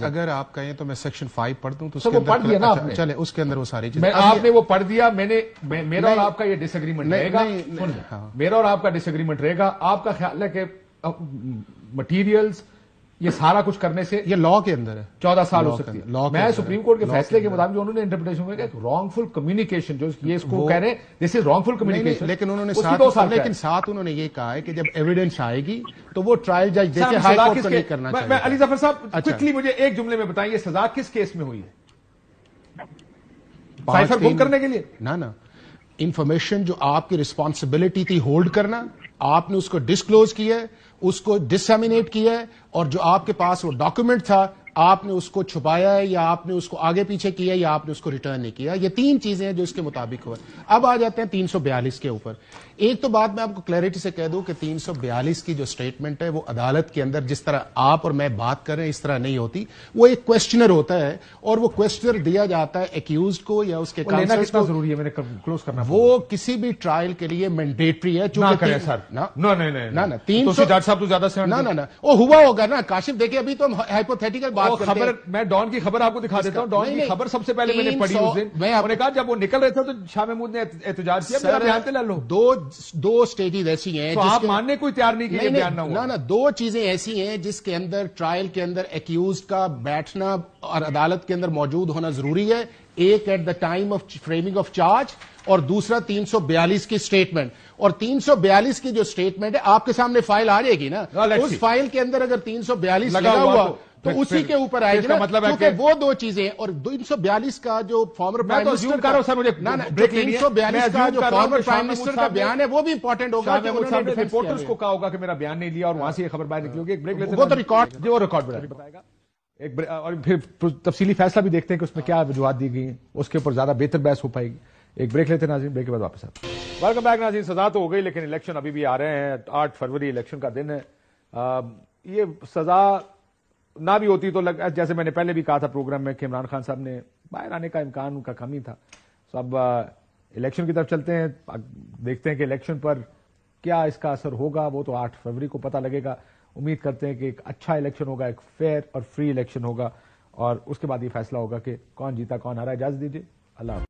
اگر آپ کہیں تو میں سیکشن 5 پڑھ دوں تو پڑھ دیا نا آپ نے. چلے اس کے اندر وہ ساری چیزیں آپ نے وہ پڑھ دیا. میرا اور آپ کا یہ ڈس ایگریمنٹ رہے گا، میرا اور آپ کا ڈس ایگریمنٹ رہے گا. آپ کا خیال ہے کہ مٹیریلز یہ سارا کچھ کرنے سے یہ لا کے اندر ہے 14 سال ہو سکتی ہے. میں سپریم کورٹ کے فیصلے کے مطابق جو انہوں نے انٹرپریٹیشن میں کہ رانگ فل کمیونیکیشن جو یہ اس کو کہہ رہے ہیں دس از رانگ فل کمیونیکیشن. لیکن انہوں نے ساتھ انہوں نے یہ کہا ہے کہ جب ایویڈنس آئے گی تو وہ ٹرائل جج دیکھے ہائی کورٹ کو نہیں کرنا چاہیے. میں علی ظفر صاحب کوئکلی مجھے ایک جملے میں بتائیں یہ سزا کس کیس میں ہوئی ہے؟ سائفر گم کرنے کے لیے؟ نہ انفارمیشن جو آپ کی رسپانسبلٹی تھی ہولڈ کرنا، آپ نے اس کو ڈسکلوز کیا ہے، اس کو ڈسیمینیٹ کیا ہے، اور جو آپ کے پاس وہ ڈاکومنٹ تھا آپ نے اس کو چھپایا ہے یا آپ نے اس کو آگے پیچھے کیا یا آپ نے اس کو ریٹرن نہیں کیا. یہ 3 چیزیں ہیں جو اس کے مطابق ہوئے. اب آ جاتے ہیں 342 کے اوپر. ایک تو بات میں آپ کو کلیئرٹی سے کہہ دوں کہ 342 کی جو سٹیٹمنٹ ہے وہ عدالت کے اندر جس طرح آپ اور میں بات کر رہے ہیں اس طرح نہیں ہوتی. وہ ایک کویسچنر ہوتا ہے اور وہ کویسچنر دیا جاتا ہے ایکیوزڈ کو یا اس کے کاؤنسلرز کو. ضروری ہے میں نے کلوز کرنا. وہ کسی بھی ٹرائل کے لیے مینڈیٹری ہے. چونکہ جج صاحب تو زیادہ سے نہ وہ ہوا ہوگا نا کاشف. دیکھیں ابھی تو ہم ہائپوتھیٹیکل بات خبر میں ڈان کی خبر آپ کو دکھا دیتا ہوں. ڈان کی خبر سب سے پہلے میں نے پڑھی اس دن. میں نے کہا جب وہ نکل رہے تھے تو شاہ محمود نے احتجاج کیا میرا بیان لے لو. دو سٹیجز ایسی ہیں تو آپ ماننے کوئی تیار نہیں کہ بیان نہ ہو. نہ 2 چیزیں ایسی ہیں جس کے اندر ٹرائل کے اندر ایکیوزڈ کا بیٹھنا اور عدالت کے اندر موجود ہونا ضروری ہے. ایک at the time of framing of charge اور دوسرا 342 کی سٹیٹمنٹ. اور 342 کی جو سٹیٹمنٹ ہے آپ کے سامنے فائل آ جائے گی نا، اس فائل کے اندر اگر 342 لگا ہوا تو اسی کے اوپر آئے گی نا. مطلب ہے کہ وہ 2 چیزیں. اور 342 کا جو فارمر پرائم منسٹر کا 342 کا جو فارمر پرائم منسٹر کا بیان ہے وہ بھی امپورٹنٹ ہوگا. رپورٹرز کو کہا ہوگا کہ میرا بیان نہیں لیا اور وہاں سے یہ خبر باہر نکلی ہوگی. ایک بریک لیتے ہیں. وہ تو ریکارڈ جو وہ ریکارڈ بتائے گا اور پھر تفصیلی فیصلہ بھی دیکھتے ہیں کہ اس میں کیا وجوہات دی گئی ہیں، اس کے اوپر زیادہ بہتر بحث ہو پائے گی. ایک بریک لیتے ہیں ناظرین، بریک کے بعد واپس آتے ہیں. ویلکم بیک ناظرین. سزا تو ہو گئی لیکن الیکشن ابھی بھی آ رہے ہیں. 8 فروری الیکشن کا دن ہے. یہ سزا نہ بھی ہوتی تو جیسے میں نے پہلے بھی کہا تھا پروگرام میں کہ عمران خان صاحب نے باہر آنے کا امکان ان کا کم ہی تھا. اب الیکشن کی طرف چلتے ہیں، دیکھتے ہیں کہ الیکشن پر کیا اس کا اثر ہوگا. وہ تو 8 فروری کو پتہ لگے گا. امید کرتے ہیں کہ ایک اچھا الیکشن ہوگا، ایک فیئر اور فری الیکشن ہوگا اور اس کے بعد یہ فیصلہ ہوگا کہ کون جیتا کون ہارا. اجازت دیجیے. اللہ حافظ.